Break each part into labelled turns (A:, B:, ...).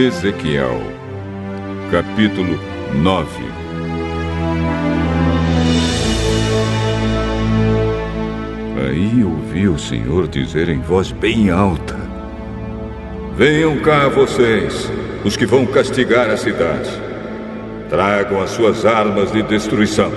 A: Ezequiel, capítulo 9. Aí ouvi o Senhor dizer em voz bem alta: venham cá vocês, os que vão castigar a cidade. Tragam as suas armas de destruição.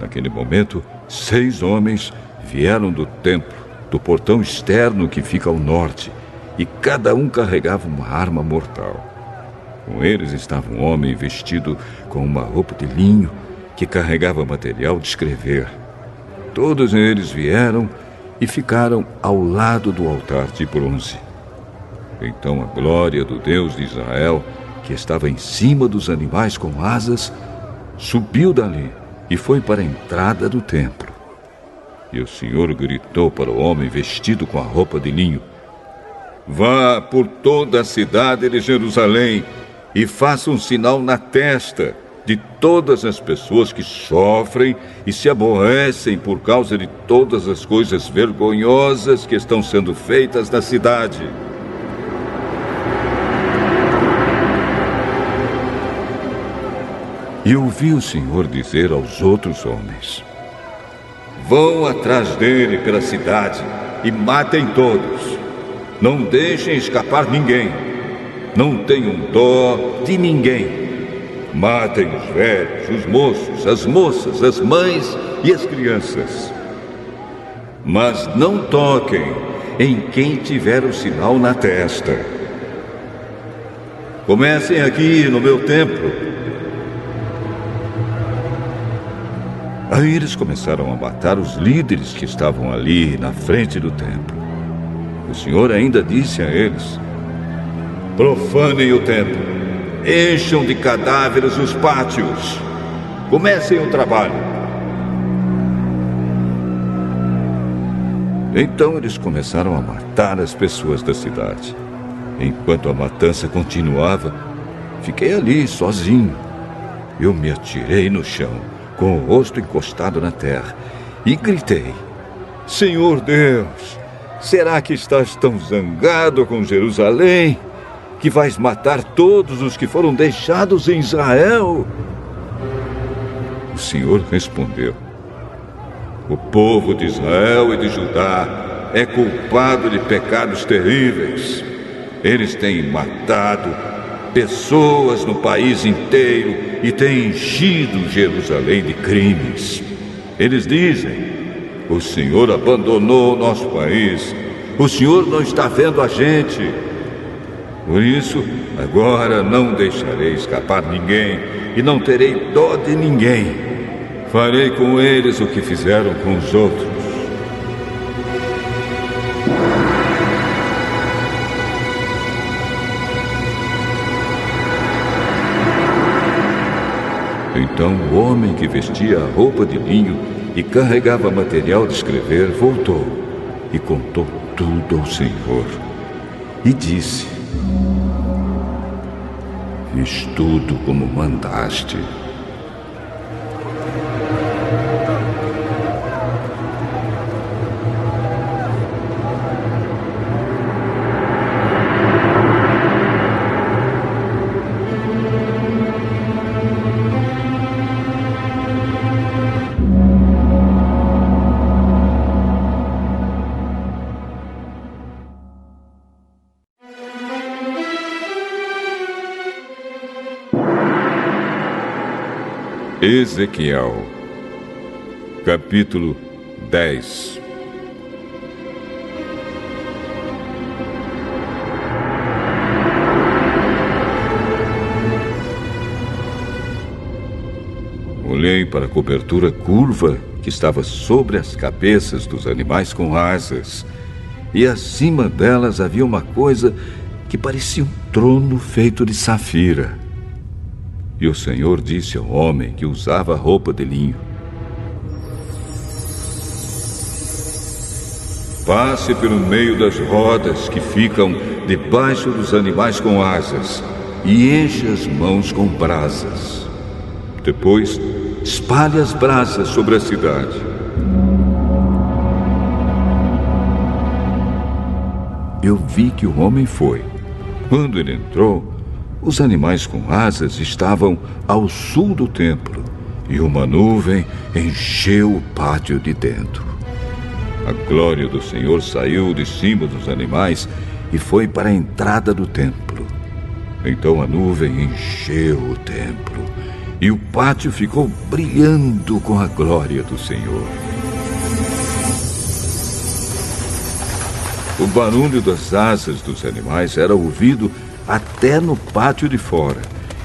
A: Naquele momento, 6 homens vieram do templo, do portão externo que fica ao norte, e cada um carregava uma arma mortal. Com eles estava um homem vestido com uma roupa de linho que carregava material de escrever. Todos eles vieram e ficaram ao lado do altar de bronze. Então a glória do Deus de Israel, que estava em cima dos animais com asas, subiu dali e foi para a entrada do templo. E o Senhor gritou para o homem vestido com a roupa de linho: vá por toda a cidade de Jerusalém e faça um sinal na testa de todas as pessoas que sofrem e se aborrecem por causa de todas as coisas vergonhosas que estão sendo feitas na cidade. E ouvi o Senhor dizer aos outros homens: vão atrás dele pela cidade e matem todos. Não deixem escapar ninguém. Não tenham dó de ninguém. Matem os velhos, os moços, as moças, as mães e as crianças. Mas não toquem em quem tiver o sinal na testa. Comecem aqui no meu templo. Aí eles começaram a matar os líderes que estavam ali na frente do templo. O Senhor ainda disse a eles: profanem o templo. Encham de cadáveres os pátios. Comecem o trabalho. Então eles começaram a matar as pessoas da cidade. Enquanto a matança continuava, fiquei ali sozinho. Eu me atirei no chão, com o rosto encostado na terra, e gritei: Senhor Deus, será que estás tão zangado com Jerusalém, que vais matar todos os que foram deixados em Israel? O Senhor respondeu: o povo de Israel e de Judá é culpado de pecados terríveis. Eles têm matado pessoas no país inteiro e têm enchido Jerusalém de crimes. Eles dizem: o Senhor abandonou o nosso país. O Senhor não está vendo a gente. Por isso, agora não deixarei escapar ninguém e não terei dó de ninguém. Farei com eles o que fizeram com os outros. Então o homem que vestia a roupa de linho e carregava material de escrever voltou e contou tudo ao Senhor. E disse: fiz tudo como mandaste. Ezequiel, capítulo 10. Olhei para a cobertura curva que estava sobre as cabeças dos animais com asas, e acima delas havia uma coisa que parecia um trono feito de safira. E o Senhor disse ao homem que usava roupa de linho: passe pelo meio das rodas que ficam debaixo dos animais com asas e enche as mãos com brasas. Depois, espalhe as brasas sobre a cidade. Eu vi que o homem foi. Quando ele entrou, os animais com asas estavam ao sul do templo e uma nuvem encheu o pátio de dentro. A glória do Senhor saiu de cima dos animais e foi para a entrada do templo. Então a nuvem encheu o templo e o pátio ficou brilhando com a glória do Senhor. O barulho das asas dos animais era ouvido até no pátio de fora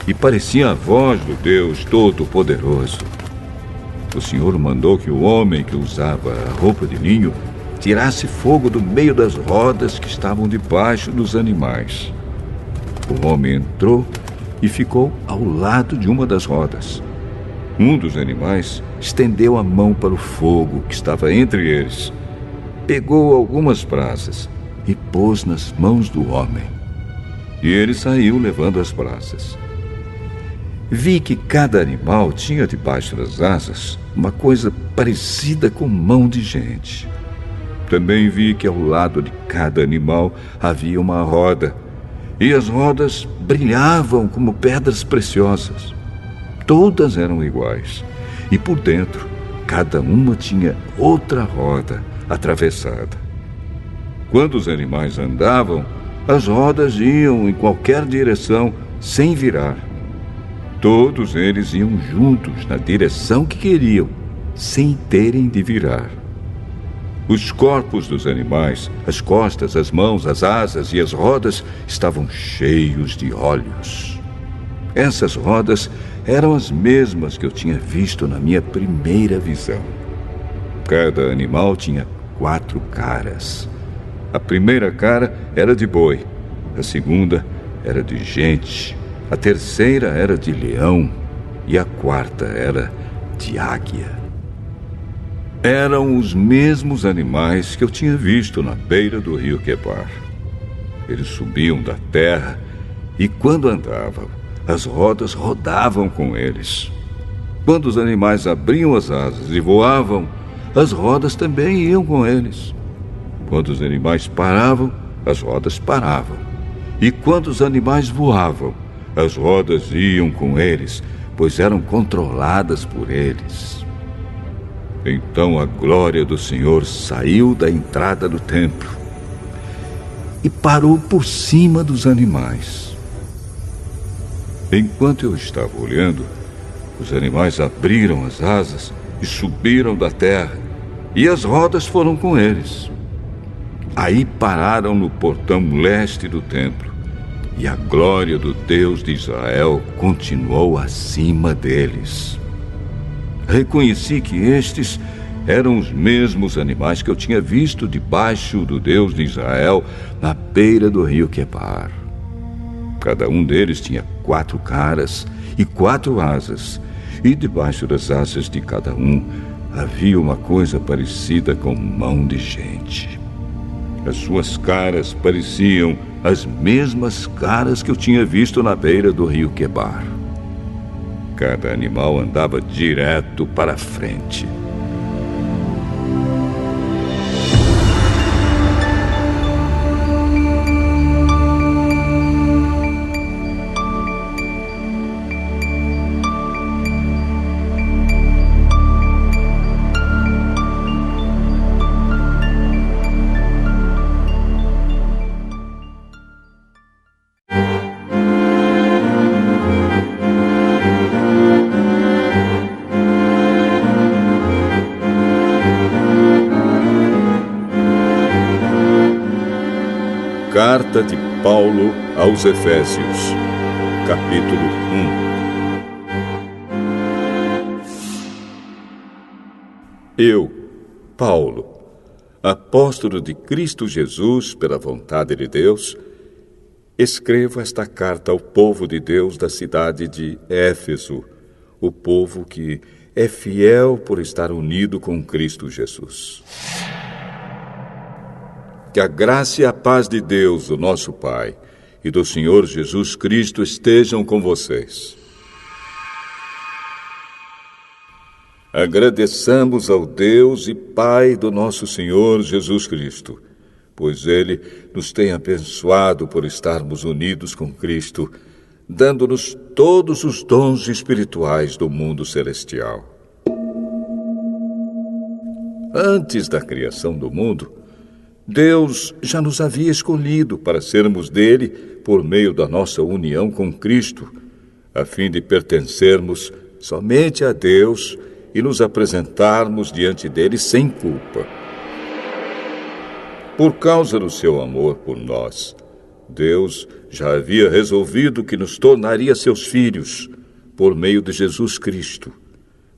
A: e parecia a voz do Deus Todo-Poderoso. O Senhor mandou que o homem que usava a roupa de linho tirasse fogo do meio das rodas que estavam debaixo dos animais. O homem entrou e ficou ao lado de uma das rodas. Um dos animais estendeu a mão para o fogo que estava entre eles, pegou algumas brasas e pôs nas mãos do homem. E ele saiu levando as brasas. Vi que cada animal tinha debaixo das asas uma coisa parecida com mão de gente. Também vi que ao lado de cada animal havia uma roda, e as rodas brilhavam como pedras preciosas. Todas eram iguais, e por dentro cada uma tinha outra roda atravessada. Quando os animais andavam, as rodas iam em qualquer direção sem virar. Todos eles iam juntos na direção que queriam, sem terem de virar. Os corpos dos animais, as costas, as mãos, as asas e as rodas estavam cheios de olhos. Essas rodas eram as mesmas que eu tinha visto na minha primeira visão. Cada animal tinha 4 caras. A primeira cara era de boi, a segunda era de gente, a terceira era de leão e a quarta era de águia. Eram os mesmos animais que eu tinha visto na beira do rio Quebar. Eles subiam da terra e, quando andavam, as rodas rodavam com eles. Quando os animais abriam as asas e voavam, as rodas também iam com eles. Quando os animais paravam, as rodas paravam. E quando os animais voavam, as rodas iam com eles, pois eram controladas por eles. Então a glória do Senhor saiu da entrada do templo e parou por cima dos animais. Enquanto eu estava olhando, os animais abriram as asas e subiram da terra, e as rodas foram com eles. Aí pararam no portão leste do templo, e a glória do Deus de Israel continuou acima deles. Reconheci que estes eram os mesmos animais que eu tinha visto debaixo do Deus de Israel na beira do rio Quebar. Cada um deles tinha 4 caras e 4 asas, e debaixo das asas de cada um havia uma coisa parecida com mão de gente. As suas caras pareciam as mesmas caras que eu tinha visto na beira do rio Quebar. Cada animal andava direto para a frente. Carta de Paulo aos Efésios, capítulo 1. Eu, Paulo, apóstolo de Cristo Jesus pela vontade de Deus, escrevo esta carta ao povo de Deus da cidade de Éfeso, o povo que é fiel por estar unido com Cristo Jesus. Que a graça e a paz de Deus, o nosso Pai, e do Senhor Jesus Cristo estejam com vocês. Agradeçamos ao Deus e Pai do nosso Senhor Jesus Cristo, pois Ele nos tem abençoado por estarmos unidos com Cristo, dando-nos todos os dons espirituais do mundo celestial. Antes da criação do mundo, Deus já nos havia escolhido para sermos dele por meio da nossa união com Cristo, a fim de pertencermos somente a Deus e nos apresentarmos diante dele sem culpa. Por causa do seu amor por nós, Deus já havia resolvido que nos tornaria seus filhos por meio de Jesus Cristo,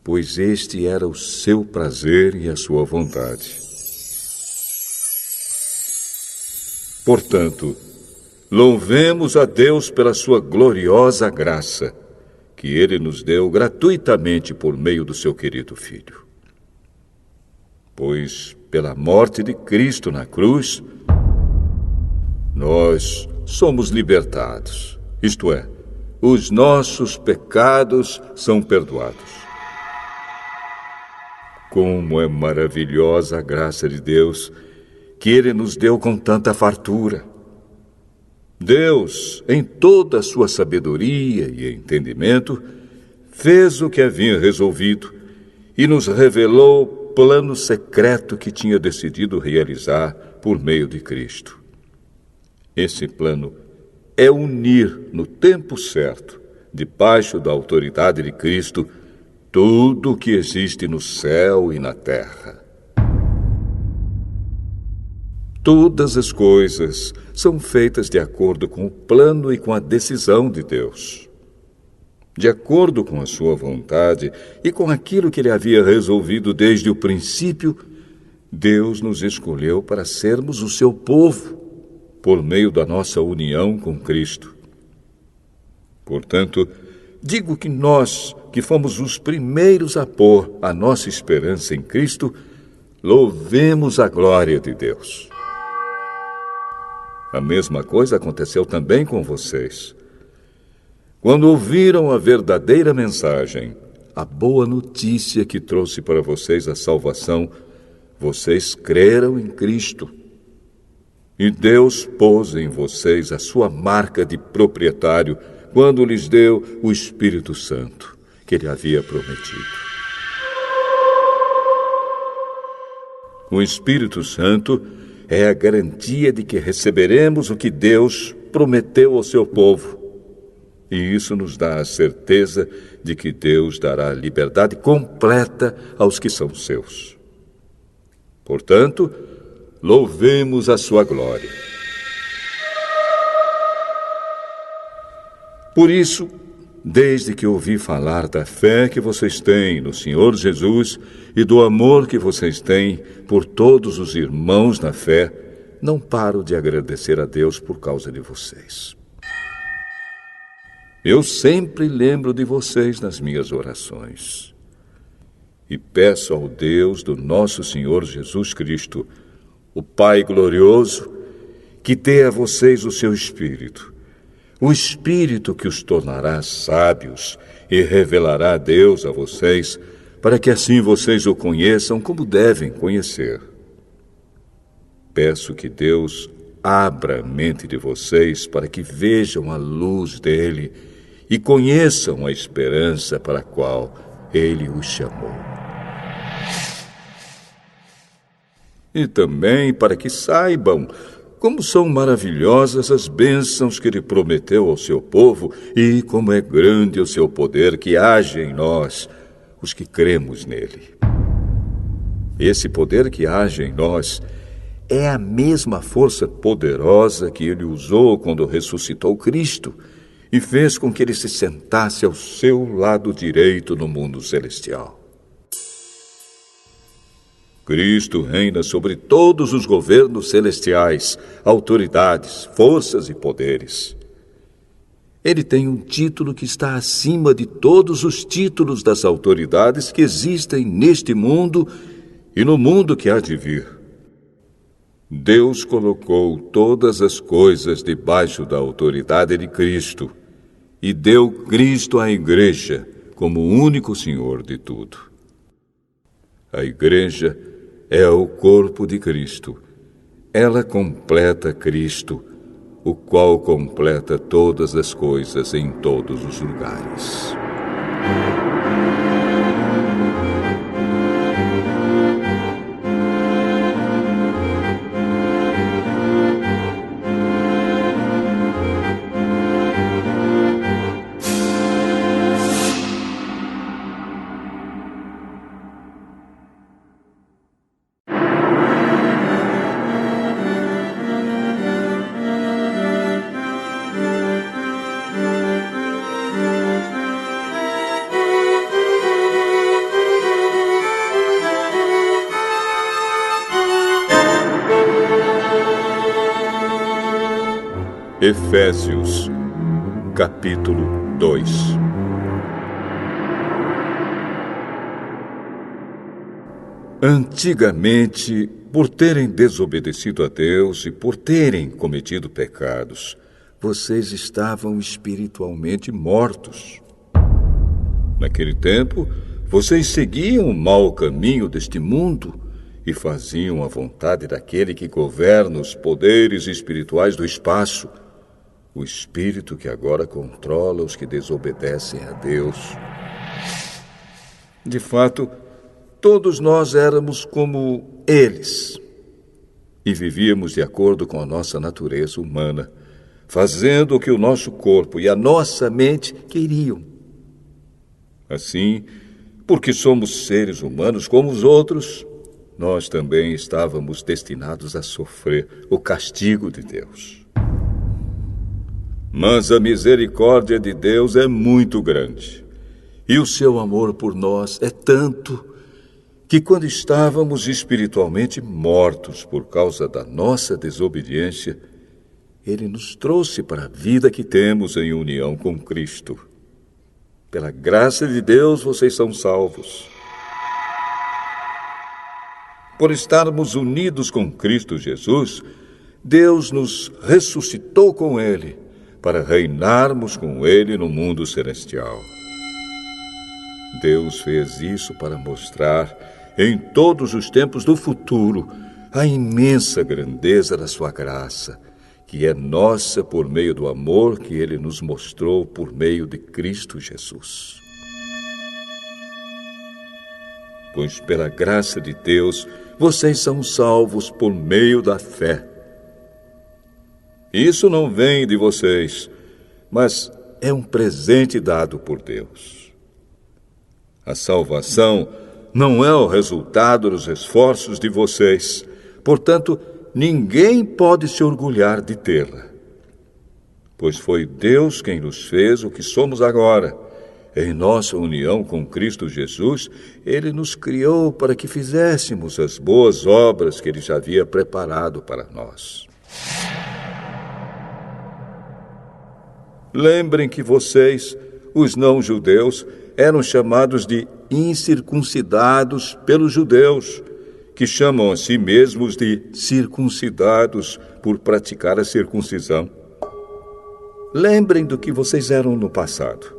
A: pois este era o seu prazer e a sua vontade. Portanto, louvemos a Deus pela sua gloriosa graça, que Ele nos deu gratuitamente por meio do seu querido Filho. Pois, pela morte de Cristo na cruz, nós somos libertados, isto é, os nossos pecados são perdoados. Como é maravilhosa a graça de Deus, que Ele nos deu com tanta fartura. Deus, em toda a sua sabedoria e entendimento, fez o que havia resolvido e nos revelou o plano secreto que tinha decidido realizar por meio de Cristo. Esse plano é unir no tempo certo, debaixo da autoridade de Cristo, tudo o que existe no céu e na terra. Todas as coisas são feitas de acordo com o plano e com a decisão de Deus. De acordo com a sua vontade e com aquilo que Ele havia resolvido desde o princípio, Deus nos escolheu para sermos o seu povo, por meio da nossa união com Cristo. Portanto, digo que nós, que fomos os primeiros a pôr a nossa esperança em Cristo, louvemos a glória de Deus. A mesma coisa aconteceu também com vocês. Quando ouviram a verdadeira mensagem, a boa notícia que trouxe para vocês a salvação, vocês creram em Cristo. E Deus pôs em vocês a sua marca de proprietário quando lhes deu o Espírito Santo, que Ele havia prometido. O Espírito Santo é a garantia de que receberemos o que Deus prometeu ao seu povo. E isso nos dá a certeza de que Deus dará liberdade completa aos que são seus. Portanto, louvemos a sua glória. Por isso, desde que ouvi falar da fé que vocês têm no Senhor Jesus e do amor que vocês têm por todos os irmãos na fé, não paro de agradecer a Deus por causa de vocês. Eu sempre lembro de vocês nas minhas orações. E peço ao Deus do nosso Senhor Jesus Cristo, o Pai glorioso, que dê a vocês o seu Espírito, o Espírito que os tornará sábios e revelará Deus a vocês, para que assim vocês o conheçam como devem conhecer. Peço que Deus abra a mente de vocês para que vejam a luz dele e conheçam a esperança para a qual ele os chamou. E também para que saibam como são maravilhosas as bênçãos que ele prometeu ao seu povo e como é grande o seu poder que age em nós, os que cremos nele. Esse poder que age em nós é a mesma força poderosa que ele usou quando ressuscitou Cristo e fez com que ele se sentasse ao seu lado direito no mundo celestial. Cristo reina sobre todos os governos celestiais, autoridades, forças e poderes. Ele tem um título que está acima de todos os títulos das autoridades que existem neste mundo e no mundo que há de vir. Deus colocou todas as coisas debaixo da autoridade de Cristo e deu Cristo à Igreja como o único Senhor de tudo. A igreja é o corpo de Cristo. Ela completa Cristo, o qual completa todas as coisas em todos os lugares. Efésios, capítulo 2. Antigamente, por terem desobedecido a Deus e por terem cometido pecados, vocês estavam espiritualmente mortos. Naquele tempo, vocês seguiam o mau caminho deste mundo e faziam a vontade daquele que governa os poderes espirituais do espaço, o espírito que agora controla os que desobedecem a Deus. De fato, todos nós éramos como eles e vivíamos de acordo com a nossa natureza humana, fazendo o que o nosso corpo e a nossa mente queriam. Assim, porque somos seres humanos como os outros, nós também estávamos destinados a sofrer o castigo de Deus. Mas a misericórdia de Deus é muito grande, e o seu amor por nós é tanto que quando estávamos espiritualmente mortos por causa da nossa desobediência, Ele nos trouxe para a vida que temos em união com Cristo. Pela graça de Deus, vocês são salvos. Por estarmos unidos com Cristo Jesus, Deus nos ressuscitou com Ele, para reinarmos com Ele no mundo celestial. Deus fez isso para mostrar, em todos os tempos do futuro, a imensa grandeza da sua graça, que é nossa por meio do amor que Ele nos mostrou por meio de Cristo Jesus. Pois pela graça de Deus, vocês são salvos por meio da fé. Isso não vem de vocês, mas é um presente dado por Deus. A salvação não é o resultado dos esforços de vocês, portanto, ninguém pode se orgulhar de tê-la. Pois foi Deus quem nos fez o que somos agora. Em nossa união com Cristo Jesus, Ele nos criou para que fizéssemos as boas obras que Ele já havia preparado para nós. Lembrem que vocês, os não-judeus, eram chamados de incircuncidados pelos judeus, que chamam a si mesmos de circuncidados por praticar a circuncisão. Lembrem do que vocês eram no passado.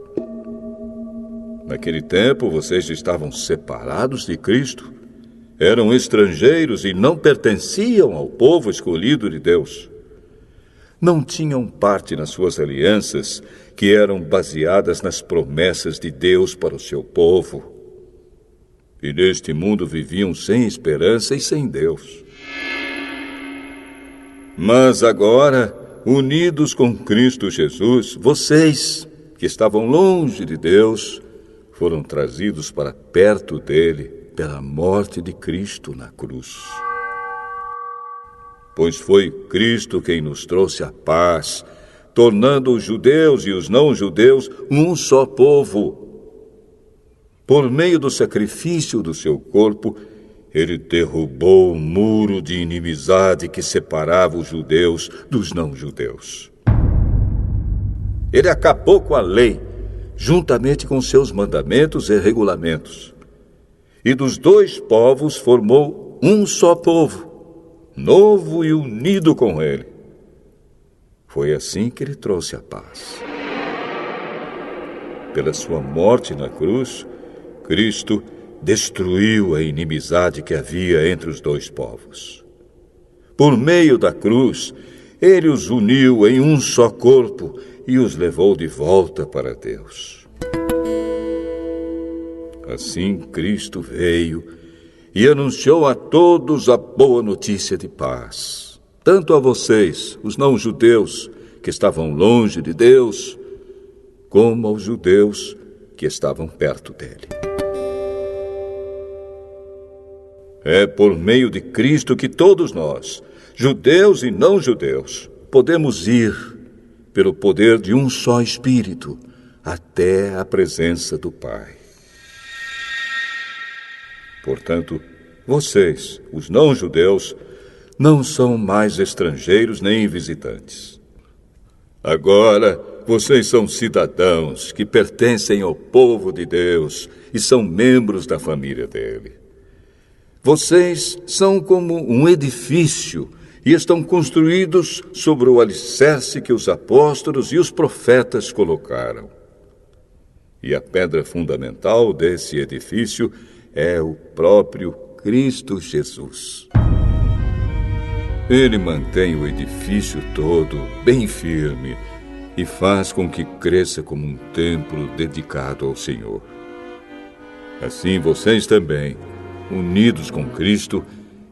A: Naquele tempo, vocês estavam separados de Cristo, eram estrangeiros e não pertenciam ao povo escolhido de Deus. Não tinham parte nas suas alianças, que eram baseadas nas promessas de Deus para o seu povo. E neste mundo viviam sem esperança e sem Deus. Mas agora, unidos com Cristo Jesus, vocês, que estavam longe de Deus, foram trazidos para perto dele pela morte de Cristo na cruz. Pois foi Cristo quem nos trouxe a paz, tornando os judeus e os não-judeus um só povo. Por meio do sacrifício do seu corpo, Ele derrubou o muro de inimizade que separava os judeus dos não-judeus. Ele acabou com a lei, juntamente com seus mandamentos e regulamentos. E dos dois povos formou um só povo, novo e unido com Ele. Foi assim que Ele trouxe a paz. Pela sua morte na cruz, Cristo destruiu a inimizade que havia entre os dois povos. Por meio da cruz, ele os uniu em um só corpo e os levou de volta para Deus. Assim, Cristo veio e anunciou a todos a boa notícia de paz, tanto a vocês, os não-judeus, que estavam longe de Deus, como aos judeus que estavam perto dele. É por meio de Cristo que todos nós, judeus e não-judeus, podemos ir, pelo poder de um só Espírito, até a presença do Pai. Portanto, vocês, os não-judeus, não são mais estrangeiros nem visitantes. Agora, vocês são cidadãos que pertencem ao povo de Deus e são membros da família dele. Vocês são como um edifício e estão construídos sobre o alicerce que os apóstolos e os profetas colocaram. E a pedra fundamental desse edifício é o próprio Cristo Jesus. Ele mantém o edifício todo bem firme e faz com que cresça como um templo dedicado ao Senhor. Assim, vocês também, unidos com Cristo,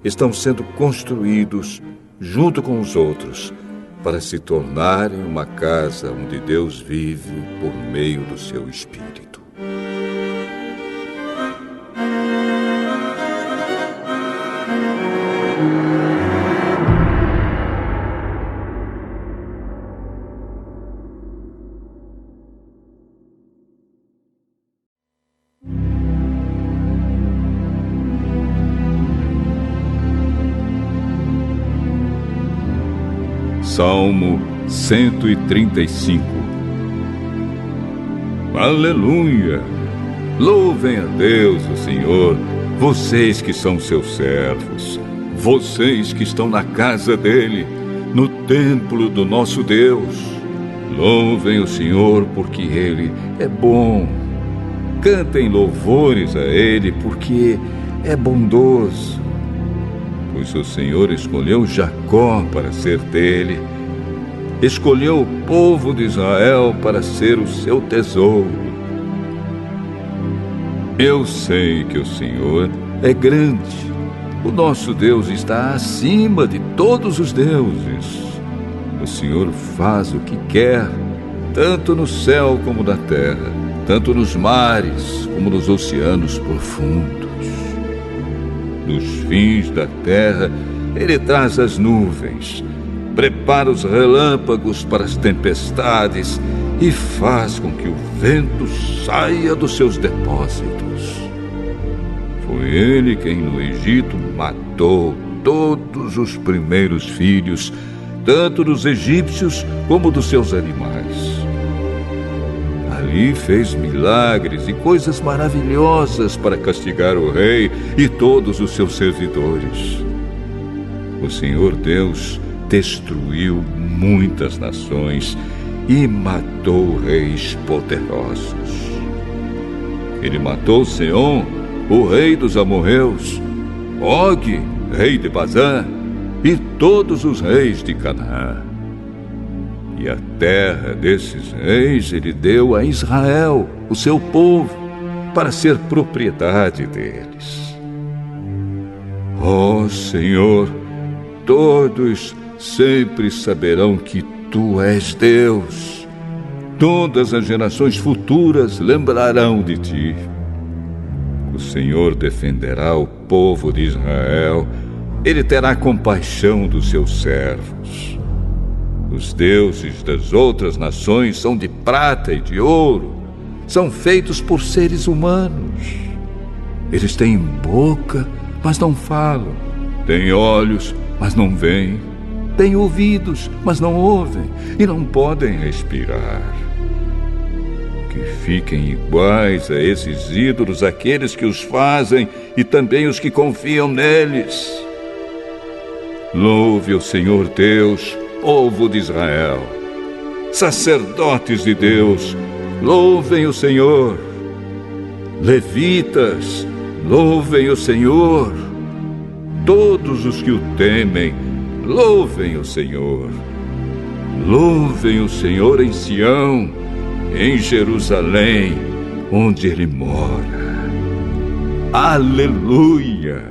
A: estão sendo construídos junto com os outros para se tornarem uma casa onde Deus vive por meio do seu Espírito. Salmo 135. Aleluia! Louvem a Deus, o Senhor, vocês que são seus servos, vocês que estão na casa dele, no templo do nosso Deus. Louvem o Senhor porque ele é bom. Cantem louvores a ele porque é bondoso. Pois o Senhor escolheu Jacó para ser dele, escolheu o povo de Israel para ser o seu tesouro. Eu sei que o Senhor é grande, o nosso Deus está acima de todos os deuses. O Senhor faz o que quer, tanto no céu como na terra, tanto nos mares como nos oceanos profundos. Dos fins da terra, ele traz as nuvens, prepara os relâmpagos para as tempestades e faz com que o vento saia dos seus depósitos. Foi ele quem no Egito matou todos os primeiros filhos, tanto dos egípcios como dos seus animais. Ali fez milagres e coisas maravilhosas para castigar o rei e todos os seus servidores. O Senhor Deus destruiu muitas nações e matou reis poderosos. Ele matou Seom, o rei dos amorreus, Og, rei de Bazã, e todos os reis de Canaã. E a terra desses reis ele deu a Israel, o seu povo, para ser propriedade deles. Ó Senhor, todos sempre saberão que Tu és Deus. Todas as gerações futuras lembrarão de Ti. O Senhor defenderá o povo de Israel. Ele terá compaixão dos seus servos. Os deuses das outras nações são de prata e de ouro. São feitos por seres humanos. Eles têm boca, mas não falam. Têm olhos, mas não veem. Têm ouvidos, mas não ouvem. E não podem respirar. Que fiquem iguais a esses ídolos aqueles que os fazem e também os que confiam neles. Louve o Senhor Deus, povo de Israel. Sacerdotes de Deus, louvem o Senhor. Levitas, Louvem o Senhor. Todos os que o temem, louvem o Senhor. Louvem o Senhor em Sião, em Jerusalém, onde Ele mora. Aleluia!